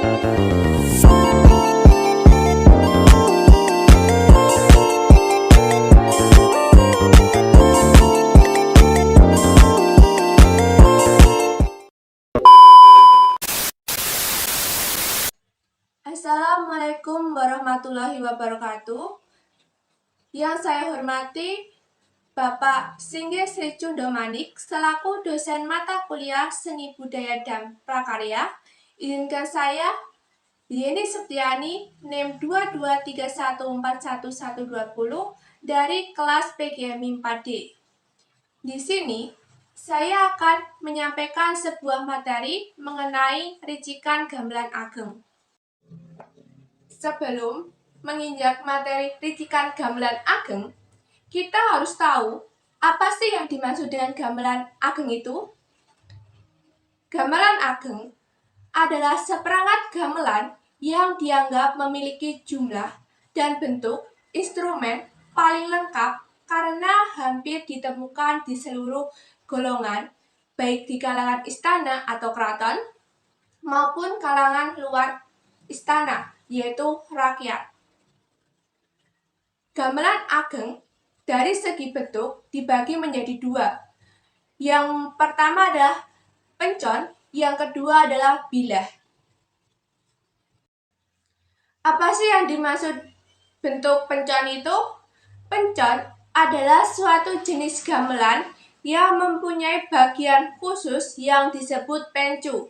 Assalamualaikum warahmatullahi wabarakatuh. Yang saya hormati Bapak Singgih Sri Cundomanik selaku dosen mata kuliah Seni Budaya dan Prakarya. Izinkan saya, Yeni Septiani, NIM 223141120 dari kelas PGMI 4D. Di sini, saya akan menyampaikan sebuah materi mengenai ricikan gamelan ageng. Sebelum menginjak materi ricikan gamelan ageng, kita harus tahu apa sih yang dimaksud dengan gamelan ageng itu? Gamelan ageng adalah seperangkat gamelan yang dianggap memiliki jumlah dan bentuk instrumen paling lengkap karena hampir ditemukan di seluruh golongan, baik di kalangan istana atau keraton maupun kalangan luar istana, yaitu rakyat. Gamelan ageng dari segi bentuk dibagi menjadi dua. Yang pertama adalah pencon, yang kedua adalah bilah. Apa sih yang dimaksud bentuk pencon itu? Pencon adalah suatu jenis gamelan yang mempunyai bagian khusus yang disebut pencu,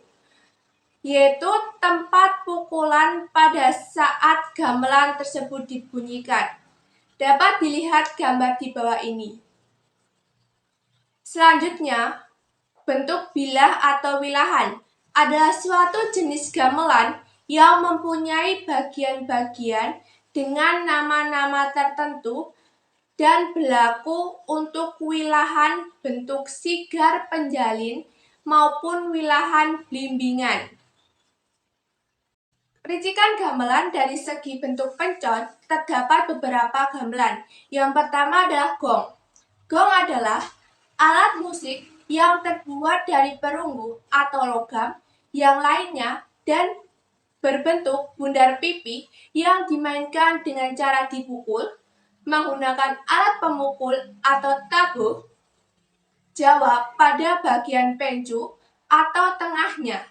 yaitu tempat pukulan pada saat gamelan tersebut dibunyikan. Dapat dilihat gambar di bawah ini. Selanjutnya, bentuk bilah atau wilahan adalah suatu jenis gamelan yang mempunyai bagian-bagian dengan nama-nama tertentu dan berlaku untuk wilahan bentuk sigar penjalin maupun wilahan blimbingan. Ricikan gamelan dari segi bentuk pencon terdapat beberapa gamelan. Yang pertama adalah gong. Gong adalah alat musik yang terbuat dari perunggu atau logam yang lainnya dan berbentuk bundar pipi yang dimainkan dengan cara dipukul menggunakan alat pemukul atau tabuh Jawa pada bagian pencu atau tengahnya.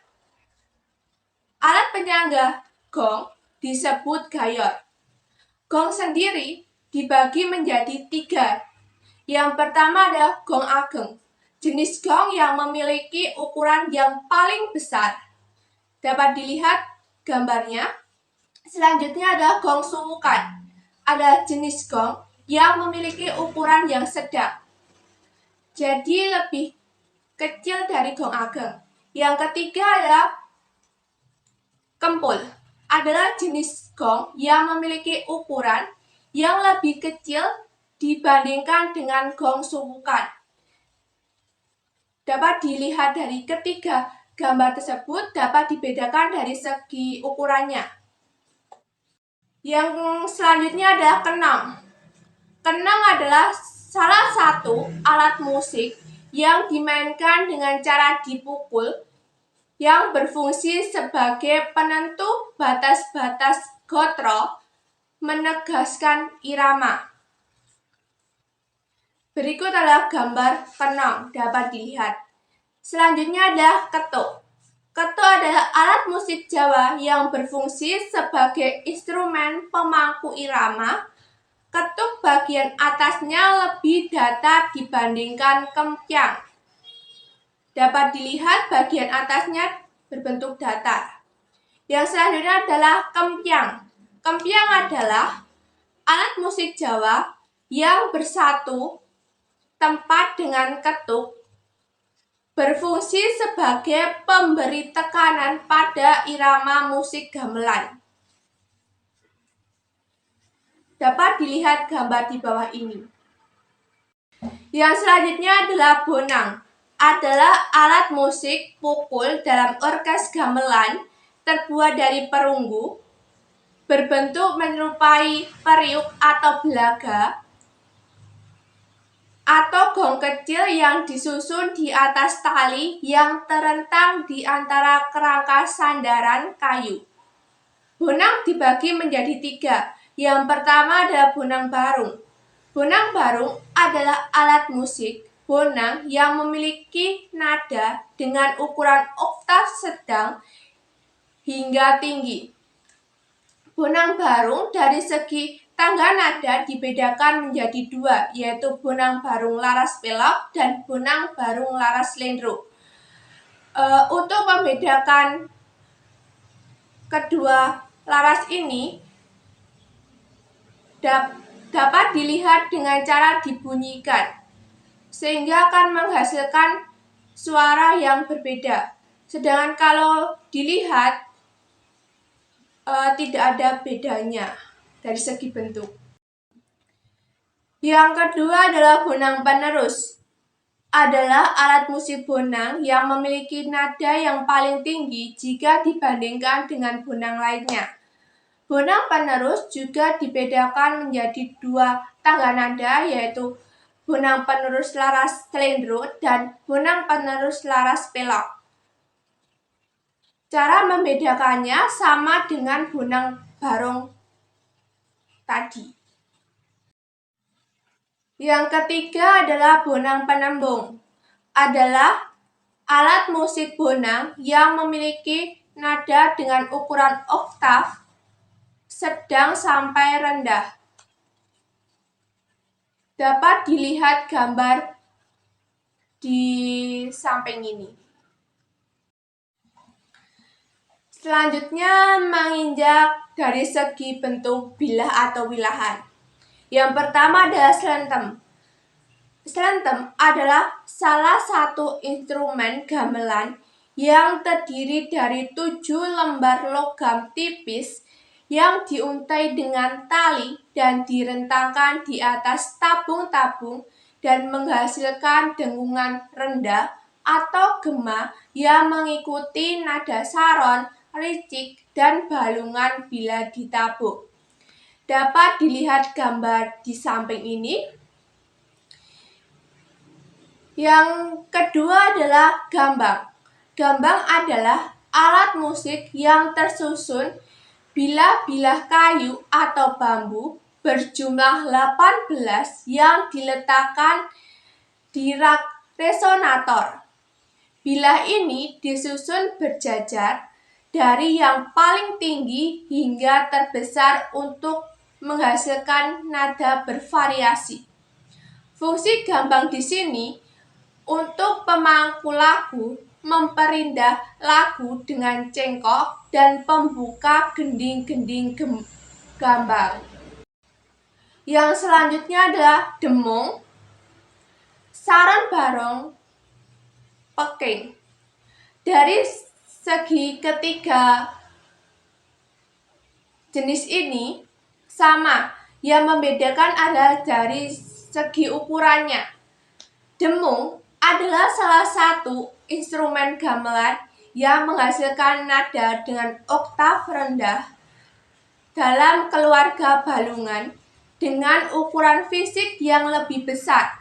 Alat penyangga gong disebut gayor. Gong sendiri dibagi menjadi tiga. Yang pertama adalah gong ageng, jenis gong yang memiliki ukuran yang paling besar. Dapat dilihat gambarnya. Selanjutnya adalah gong suwukan, adalah jenis gong yang memiliki ukuran yang sedang, jadi lebih kecil dari gong ageng. Yang ketiga adalah kempul, adalah jenis gong yang memiliki ukuran yang lebih kecil dibandingkan dengan gong suwukan. Dapat dilihat dari ketiga gambar tersebut, dapat dibedakan dari segi ukurannya. Yang selanjutnya adalah kenong. Kenong adalah salah satu alat musik yang dimainkan dengan cara dipukul yang berfungsi sebagai penentu batas-batas gotro, menegaskan irama. Berikut adalah gambar kenong, dapat dilihat. Selanjutnya adalah ketuk. Ketuk adalah alat musik Jawa yang berfungsi sebagai instrumen pemangku irama. Ketuk bagian atasnya lebih datar dibandingkan kempyang. Dapat dilihat bagian atasnya berbentuk datar. Yang selanjutnya adalah kempyang. Kempyang adalah alat musik Jawa yang bersatu tempat dengan ketuk, berfungsi sebagai pemberi tekanan pada irama musik gamelan. Dapat dilihat gambar di bawah ini. Yang selanjutnya adalah bonang, adalah alat musik pukul dalam orkes gamelan terbuat dari perunggu, berbentuk menyerupai periuk atau belaga, atau gong kecil yang disusun di atas tali yang terentang di antara kerangka sandaran kayu. Bonang dibagi menjadi 3. Yang pertama adalah bonang barung. Bonang barung adalah alat musik bonang yang memiliki nada dengan ukuran oktav sedang hingga tinggi. Bonang barung dari segi tangga nada dibedakan menjadi 2, yaitu bonang barung laras pelok dan bonang barung laras slendro. Untuk membedakan kedua laras ini dapat dilihat dengan cara dibunyikan, sehingga akan menghasilkan suara yang berbeda. Sedangkan kalau dilihat tidak ada bedanya dari segi bentuk. Yang kedua adalah bonang penerus. Adalah alat musik bonang yang memiliki nada yang paling tinggi jika dibandingkan dengan bonang lainnya. Bonang penerus juga dibedakan menjadi 2 tangga nada, yaitu bonang penerus laras slendro dan bonang penerus laras pelok. Cara membedakannya sama dengan bonang barung tadi. Yang ketiga adalah bonang penembung. Adalah alat musik bonang yang memiliki nada dengan ukuran oktav sedang sampai rendah. Dapat dilihat gambar di samping ini. Selanjutnya menginjak dari segi bentuk bilah atau wilahan. Yang pertama adalah slentem. Slentem adalah salah satu instrumen gamelan yang terdiri dari 7 lembar logam tipis yang diuntai dengan tali dan direntangkan di atas tabung-tabung dan menghasilkan dengungan rendah atau gema yang mengikuti nada saron, ricik, dan balungan bila ditabuk. Dapat dilihat gambar di samping ini. Yang kedua adalah gambang. Gambang adalah alat musik yang tersusun bilah-bilah kayu atau bambu berjumlah 18 yang diletakkan di rak resonator. Bilah ini disusun berjajar dari yang paling tinggi hingga terbesar untuk menghasilkan nada bervariasi. Fungsi gambang di sini untuk pemangku lagu, memperindah lagu dengan cengkok, dan pembuka gending-gending gambang. Yang selanjutnya adalah demung, saron barong, peking. Dari segi ketiga jenis ini sama, yang membedakan adalah dari segi ukurannya. Demung adalah salah satu instrumen gamelan yang menghasilkan nada dengan oktav rendah dalam keluarga balungan dengan ukuran fisik yang lebih besar.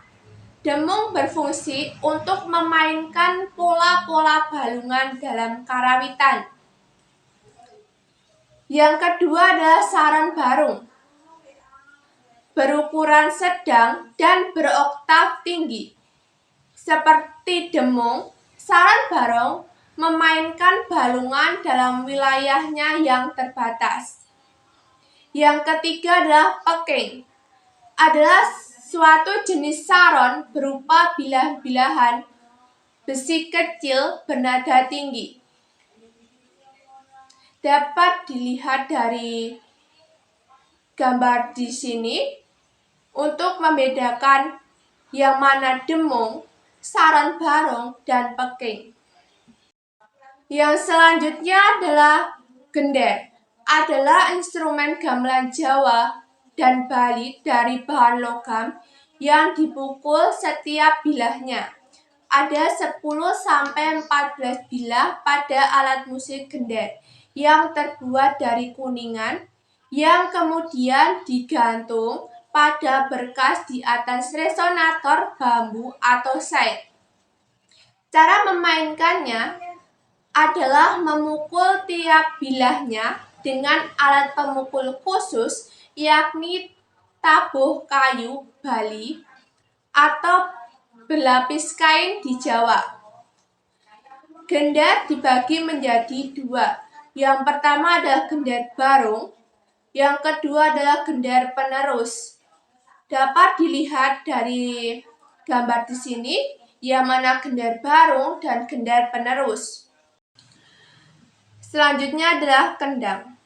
Demung berfungsi untuk memainkan pola-pola balungan dalam karawitan. Yang kedua adalah saron barung. Berukuran sedang dan beroktav tinggi. Seperti demung, saron barong memainkan balungan dalam wilayahnya yang terbatas. Yang ketiga adalah peking. Adalah suatu jenis saron berupa bilah-bilahan besi kecil bernada tinggi. Dapat dilihat dari gambar di sini untuk membedakan yang mana demung, saron barong, dan peking. Yang selanjutnya adalah gender. Adalah instrumen gamelan Jawa dan Bali dari bahan logam yang dipukul setiap bilahnya. Ada 10-14 bilah pada alat musik gender yang terbuat dari kuningan yang kemudian digantung pada berkas di atas resonator bambu atau saet. Cara memainkannya adalah memukul tiap bilahnya dengan alat pemukul khusus, yakni tabuh kayu Bali atau berlapis kain di Jawa. Gendar dibagi menjadi dua. Yang pertama adalah gendar barung, yang kedua adalah gendar penerus. Dapat dilihat dari gambar di sini, yang mana gendar barung dan gendar penerus. Selanjutnya adalah kendang.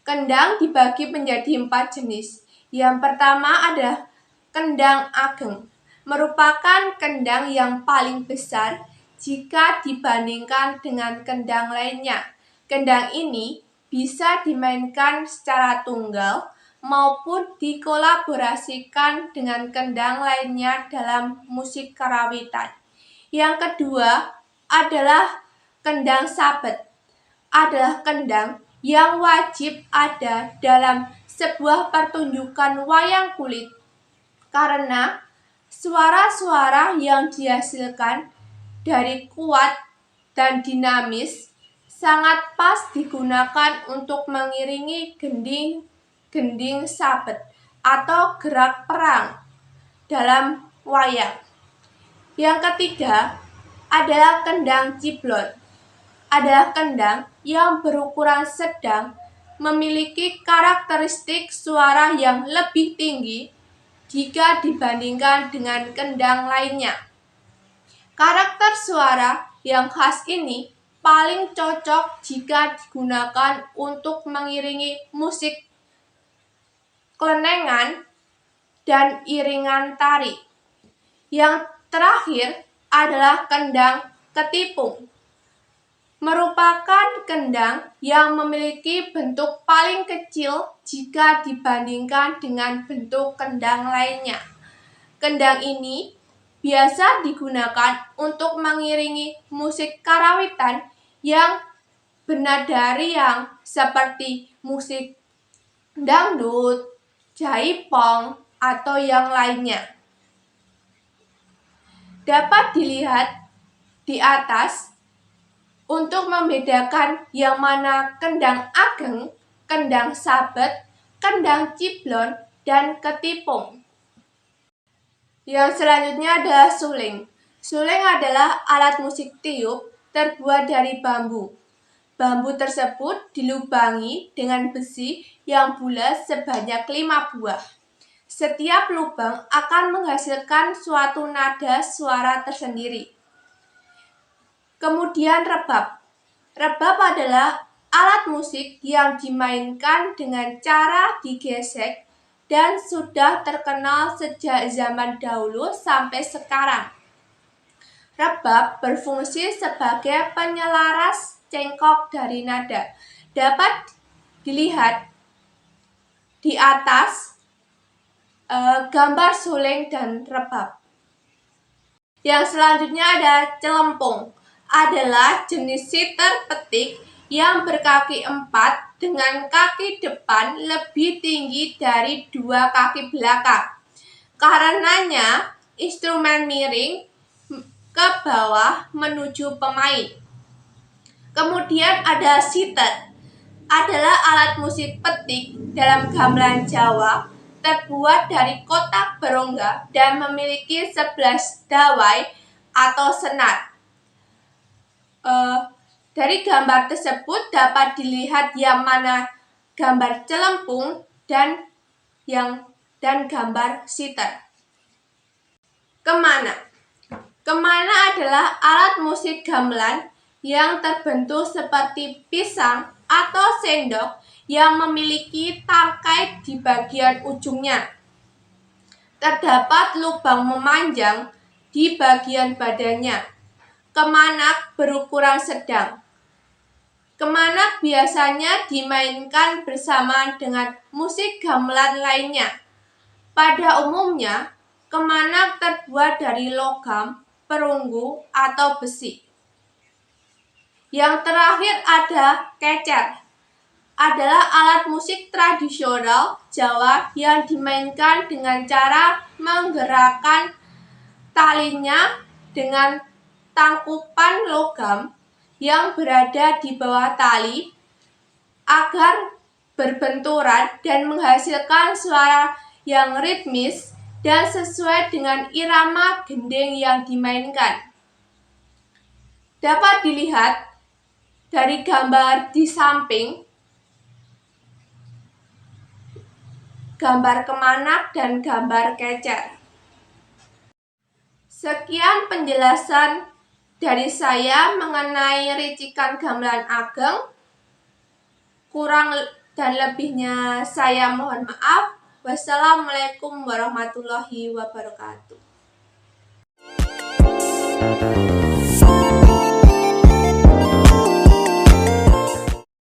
Kendang dibagi menjadi 4 jenis. Yang pertama adalah kendang ageng, merupakan kendang yang paling besar jika dibandingkan dengan kendang lainnya. Kendang ini bisa dimainkan secara tunggal maupun dikolaborasikan dengan kendang lainnya dalam musik karawitan. Yang kedua adalah kendang sabet. Adalah kendang yang wajib ada dalam sebuah pertunjukan wayang kulit karena suara-suara yang dihasilkan dari kuat dan dinamis sangat pas digunakan untuk mengiringi gending sabet atau gerak perang dalam wayang. Yang ketiga adalah kendang ciblon. Adalah kendang yang berukuran sedang, memiliki karakteristik suara yang lebih tinggi jika dibandingkan dengan kendang lainnya. Karakter suara yang khas ini paling cocok jika digunakan untuk mengiringi musik klenengan dan iringan tari. Yang terakhir adalah kendang ketipung, merupakan kendang yang memiliki bentuk paling kecil jika dibandingkan dengan bentuk kendang lainnya. Kendang ini biasa digunakan untuk mengiringi musik karawitan yang bernada riang seperti musik dangdut, jaipong, atau yang lainnya. Dapat dilihat di atas untuk membedakan yang mana kendang ageng, kendang sabet, kendang ciblon, dan ketipung. Yang selanjutnya adalah suling. Suling adalah alat musik tiup terbuat dari bambu. Bambu tersebut dilubangi dengan besi yang bulat sebanyak 5 buah. Setiap lubang akan menghasilkan suatu nada suara tersendiri. Kemudian rebab. Rebab adalah alat musik yang dimainkan dengan cara digesek dan sudah terkenal sejak zaman dahulu sampai sekarang. Rebab berfungsi sebagai penyelaras cengkok dari nada. Dapat dilihat di atas gambar suling dan rebab. Yang selanjutnya ada celempung. Adalah jenis siter petik yang berkaki 4 dengan kaki depan lebih tinggi dari 2 kaki belakang. Karenanya, instrumen miring ke bawah menuju pemain. Kemudian ada siter. Adalah alat musik petik dalam gamelan Jawa terbuat dari kotak berongga dan memiliki 11 dawai atau senar. Dari gambar tersebut dapat dilihat yang mana gambar celempung dan gambar siter. Kemana? Kemana adalah alat musik gamelan yang terbentuk seperti pisang atau sendok yang memiliki tangkai di bagian ujungnya. Terdapat lubang memanjang di bagian badannya. Kemanak berukuran sedang. Kemanak biasanya dimainkan bersamaan dengan musik gamelan lainnya. Pada umumnya, kemanak terbuat dari logam, perunggu, atau besi. Yang terakhir ada kecer. Adalah alat musik tradisional Jawa yang dimainkan dengan cara menggerakkan talinya dengan tangkupan logam yang berada di bawah tali agar berbenturan dan menghasilkan suara yang ritmis dan sesuai dengan irama gending yang dimainkan. Dapat dilihat dari gambar di samping, gambar kemanak dan gambar kecer. Sekian penjelasan dari saya mengenai ricikan gamelan ageng. Kurang dan lebihnya saya mohon maaf. Wassalamualaikum warahmatullahi wabarakatuh.